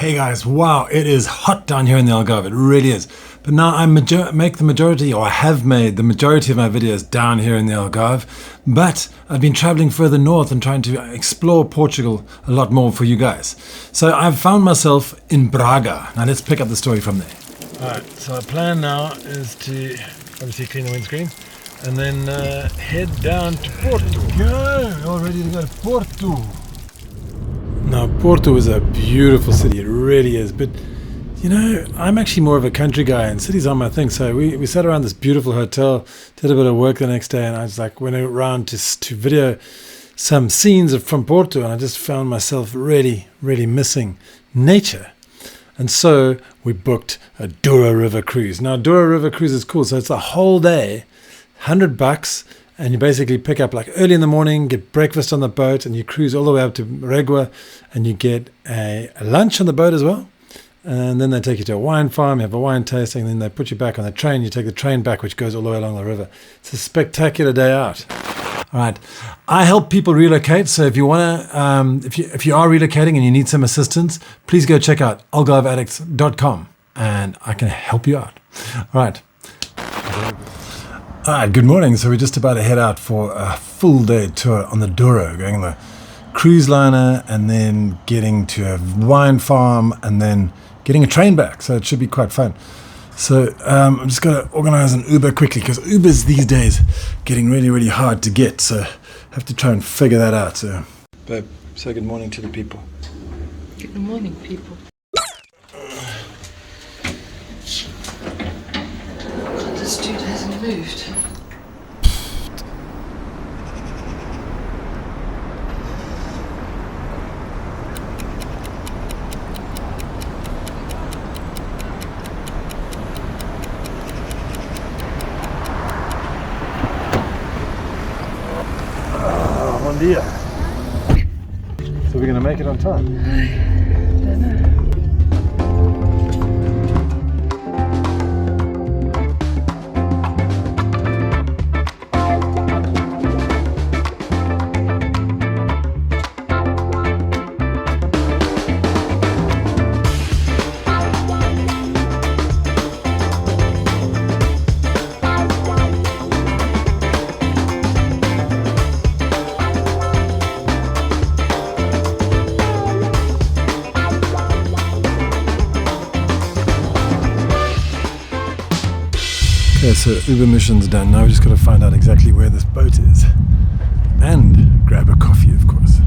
Hey guys, wow, it is hot down here in the Algarve, it really is. But now I make the majority, or I have made the majority of my videos down here in the Algarve, but I've been traveling further north and trying to explore Portugal a lot more for you guys. So I've found myself in Braga. Now let's pick up the story from there. Alright, so our plan now is to obviously clean the windscreen and then head down to Porto. Yeah, all ready to go to Porto. Now, Porto is a beautiful city, it really is, but you know, I'm actually more of a country guy and cities aren't my thing, so we sat around this beautiful hotel, did a bit of work the next day, and I was like, went around to video some scenes from Porto, and I just found myself really, really missing nature. And so we booked a Douro River cruise. Now, Douro River cruise is cool, so it's a whole day, $100, and you basically pick up like early in the morning, get breakfast on the boat, and you cruise all the way up to Régua, and you get a lunch on the boat as well. And then they take you to a wine farm, you have a wine tasting, and then they put you back on the train. You take the train back, which goes all the way along the river. It's a spectacular day out. All right, I help people relocate. So if you want to, if you are relocating and you need some assistance, please go check out algarveaddicts.com, and I can help you out. All right. All right, good morning. So we're just about to head out for a full day tour on the Douro, going on the cruise liner and then getting to a wine farm and then getting a train back. So it should be quite fun. So I'm just going to organize an Uber quickly because Ubers these days getting really, really hard to get. So I have to try and figure that out. So, babe, say good morning to the people. Good morning, people. This dude hasn't moved. Bom dia. So we're going to make it on time. I don't know. Okay, so Uber mission's done. Now we just got to find out exactly where this boat is and grab a coffee, of course.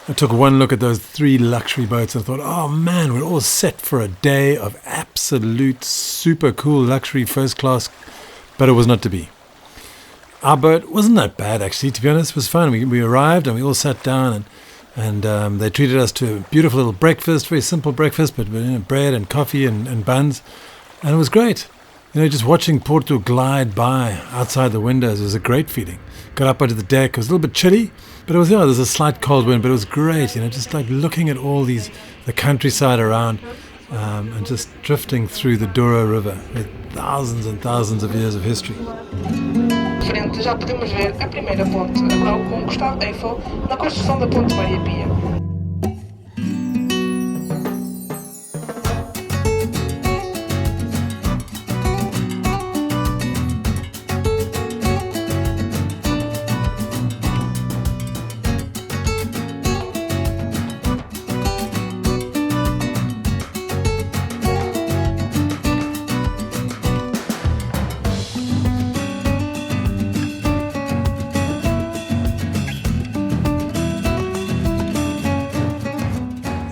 I took one look at those 3 luxury boats and thought, oh man, we're all set for a day of absolute super cool luxury first class, but it was not to be. Our boat wasn't that bad, actually, to be honest. It was fun. We arrived and we all sat down and they treated us to a beautiful little breakfast, very simple breakfast, but bread and coffee and buns. And it was great. You know, just watching Porto glide by outside the windows was a great feeling. Got up onto the deck. It was a little bit chilly, but it was, there's a slight cold wind, but it was great. You know, just like looking at all the countryside around and just drifting through the Douro River with thousands and thousands of years of history. Frente já podemos ver a primeira ponte Abrão com Gustavo Eiffel na construção da Ponte Maria Pia.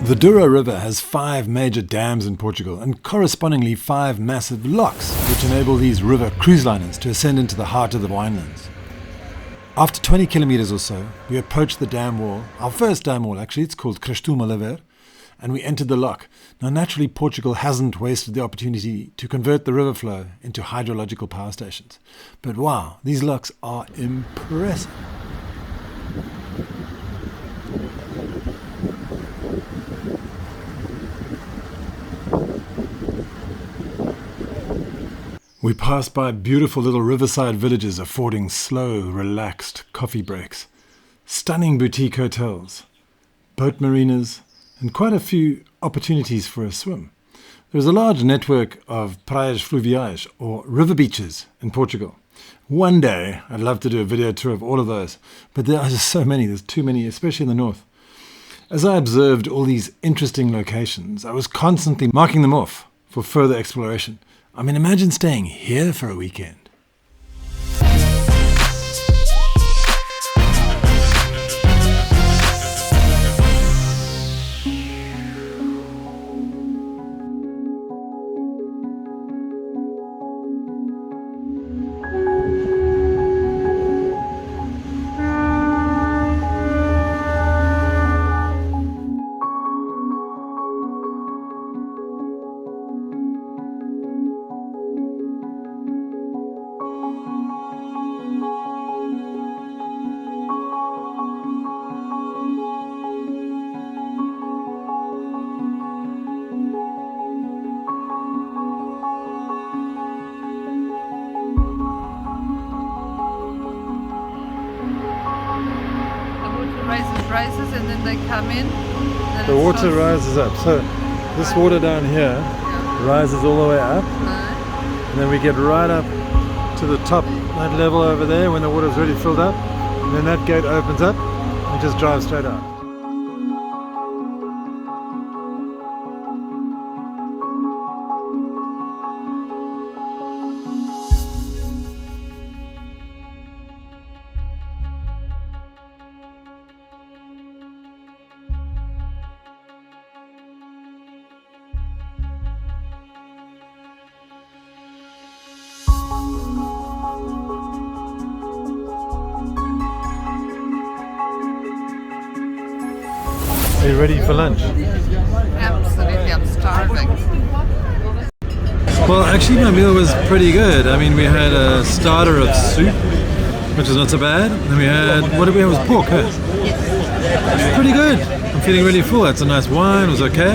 The Douro River has 5 major dams in Portugal and correspondingly 5 massive locks which enable these river cruise liners to ascend into the heart of the winelands. After 20 kilometers or so, we approached the dam wall, our first dam wall actually, it's called Castuma Lever, and we entered the lock. Now naturally Portugal hasn't wasted the opportunity to convert the river flow into hydrological power stations. But wow, these locks are impressive. We pass by beautiful little riverside villages affording slow, relaxed coffee breaks, stunning boutique hotels, boat marinas, and quite a few opportunities for a swim. There is a large network of praias fluviais, or river beaches, in Portugal. One day, I'd love to do a video tour of all of those, but there are just so many, there's too many, especially in the north. As I observed all these interesting locations, I was constantly marking them off for further exploration. I mean, imagine staying here for a weekend. Rises and then they come in. The water rises up. So this water down here rises all the way up. And then we get right up to the top, that level over there when the water's really filled up. And then that gate opens up and just drives straight out. Are you ready for lunch? Absolutely, I'm starving. Well, actually my meal was pretty good. I mean, we had a starter of soup, which is not so bad. And we had, what did we have? It was pork, huh? It's pretty good. I'm feeling really full. It's a nice wine, it was okay.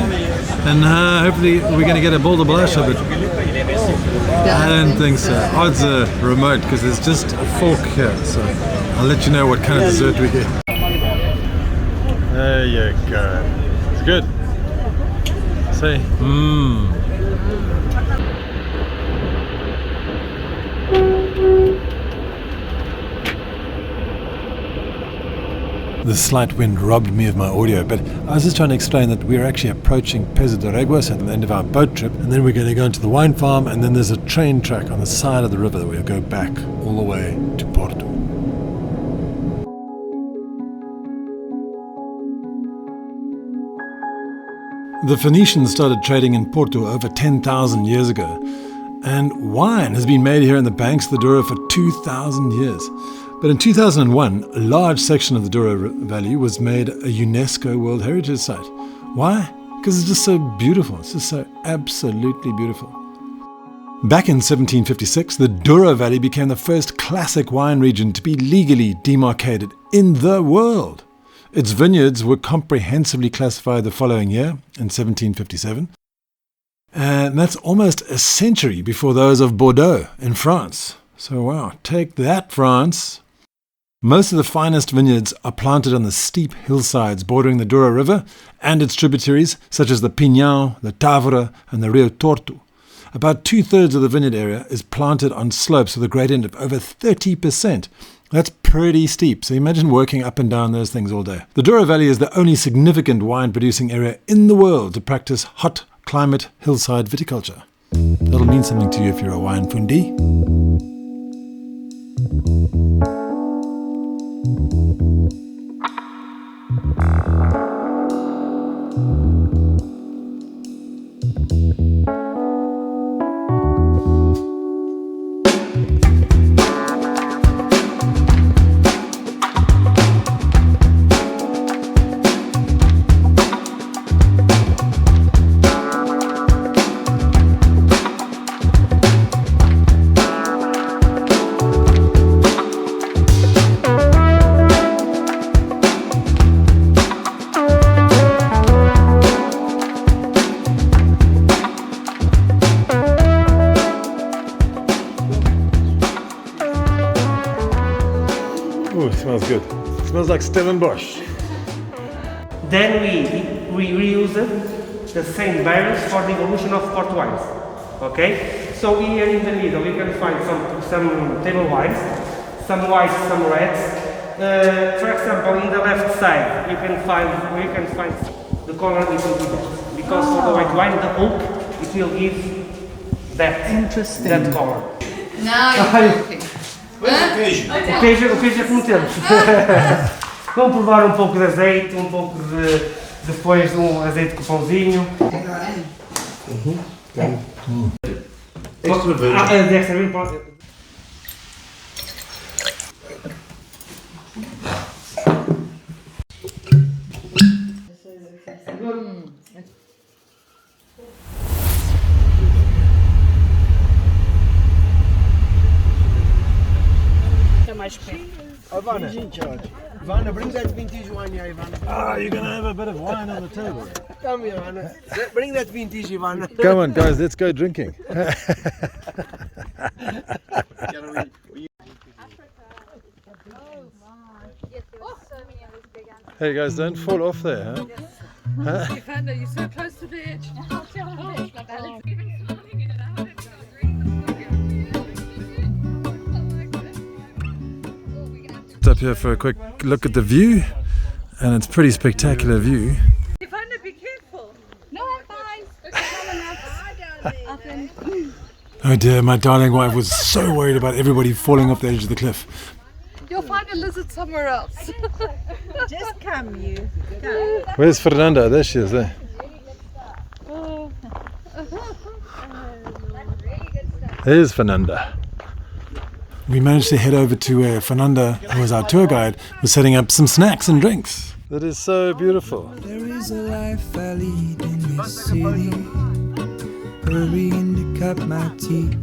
And hopefully we're going to get a bowl of blush of it. I don't think so. Odds are remote because there's just a fork here. So I'll let you know what kind of dessert we get. There you go. It's good. Say, The slight wind robbed me of my audio, but I was just trying to explain that we're actually approaching Peso da Régua, so at the end of our boat trip, and then we're going to go into the wine farm, and then there's a train track on the side of the river that we'll go back all the way to Porto. The Phoenicians started trading in Porto over 10,000 years ago, and wine has been made here in the banks of the Douro for 2,000 years. But in 2001, a large section of the Douro Valley was made a UNESCO World Heritage Site. Why? Because it's just so beautiful. It's just so absolutely beautiful. Back in 1756, the Douro Valley became the first classic wine region to be legally demarcated in the world. Its vineyards were comprehensively classified the following year, in 1757. And that's almost a century before those of Bordeaux in France. So wow, take that, France. Most of the finest vineyards are planted on the steep hillsides bordering the Douro River and its tributaries, such as the Pinhão, the Távora, and the Rio Torto. About 2/3 of the vineyard area is planted on slopes with a gradient of over 30%. That's pretty steep, so imagine working up and down those things all day. The Douro Valley is the only significant wine-producing area in the world to practice hot climate hillside viticulture. That'll mean something to you if you're a wine fundi. Ooh, it smells good. It smells like Stellenbosch. Then we reuse the same barrels for the evolution of port wines. Okay? So here in the middle you can find some table wines, some whites, some reds. For example, in the left side you can find the color is improved because for the white wine, the oak, it will give that color. Now you're talking. O queijo é que metemos. Vamos provar um pouco de azeite, um pouco depois de um azeite com pãozinho. Extra virgin. Extra virgin. Ivana, Ivana, bring that vintage wine here, Ivana. Ah, you're gonna have a bit of wine on the table. Come here, Ivana. Bring that vintage, Ivana. Come on, guys, let's go drinking. Hey guys, don't fall off there, huh? Ivana, you're so close to the edge. Up here for a quick look at the view, and it's a pretty spectacular view. Ivana, be careful. No, I'm fine. Oh dear, my darling wife was so worried about everybody falling off the edge of the cliff. You'll find a lizard somewhere else. Just come, you. Where's Fernanda? There she is, there. There's Fernanda. We managed to head over to where Fernanda, who was our tour guide, was setting up some snacks and drinks. That is so beautiful. There is a life I lead in this city, hurrying to cut my teeth.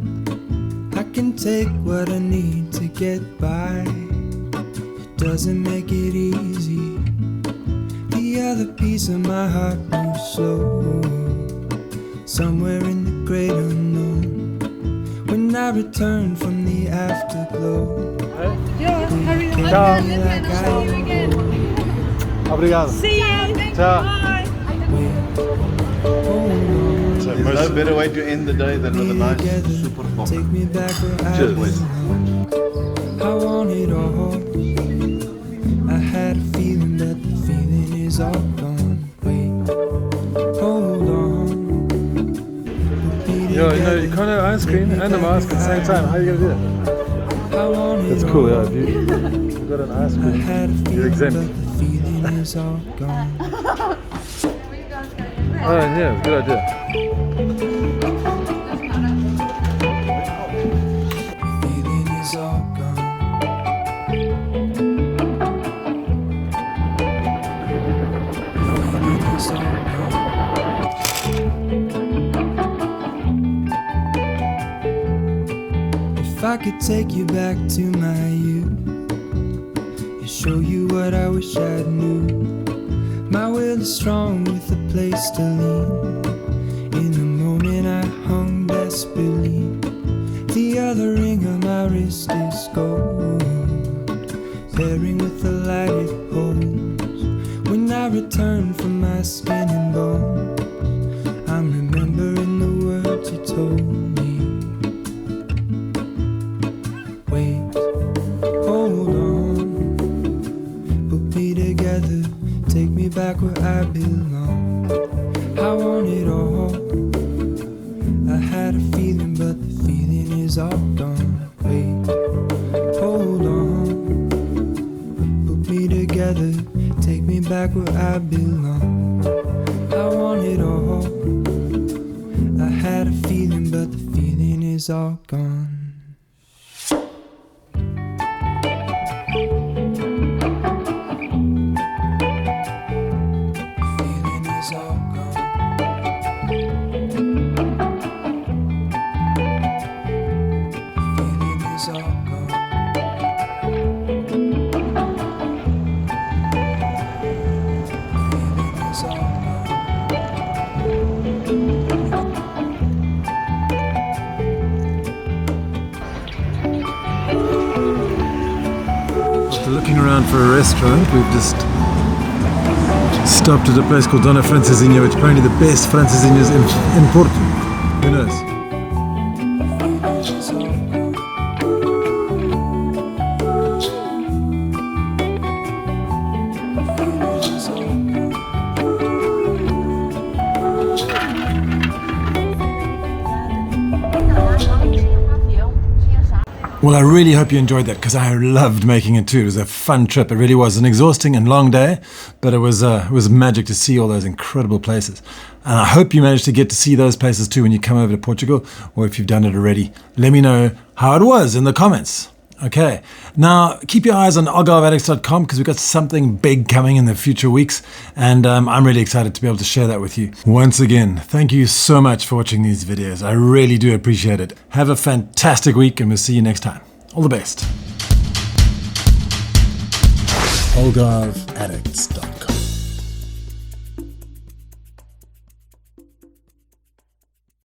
I can take what I need to get by. It doesn't make it easy. The other piece of my heart moves slow, somewhere in the great unknown. When I return from the afterglow, Yeah, hurry up. Ciao. me like I Obrigado. See you. Ciao. Bye. There's no better way to end the day than with a nice super pop. take me back where I Cheers. belong. I want it all. I had a feeling, but the feeling is all gone. Wait, hold on. Yo, you know, you can't have ice cream and a mask at the same time. How are you gonna do that? I want it That's cool, all. yeah. If you've got an ice I cream, had a you're feeling, exempt. but the feeling is all gone. Oh, yeah, good idea. Feeling is all gone. Feeling is all gone. If I could take you back to my youth and show you what I wish I knew. My will is strong with a place to lean. In a moment I hung desperately. The other ring on my wrist is gold, pairing with the light it holds. When I return from my skin and bones, I'm remembering the words you told me. Wait, hold on, put me together, take me back where I belong. I want it all. I had a feeling, but the feeling is all gone. Wait, hold on, put me together, take me back where I belong. I want it all. I had a feeling, but the feeling is all gone. Feeling is all gone. Feeling is all gone. Feeling is all gone. After looking around for a restaurant, we've just stopped at a place called Dona Francesinha, which is apparently the best francesinhas in Porto. Who knows? Well, I really hope you enjoyed that because I loved making it too. It was a fun trip. It really was an exhausting and long day, but it was magic to see all those incredible places. And I hope you managed to get to see those places too when you come over to Portugal, or if you've done it already. Let me know how it was in the comments. Okay, now keep your eyes on algarveaddicts.com because we've got something big coming in the future weeks, and I'm really excited to be able to share that with you. Once again, thank you so much for watching these videos. I really do appreciate it. Have a fantastic week, and we'll see you next time. All the best. algarveaddicts.com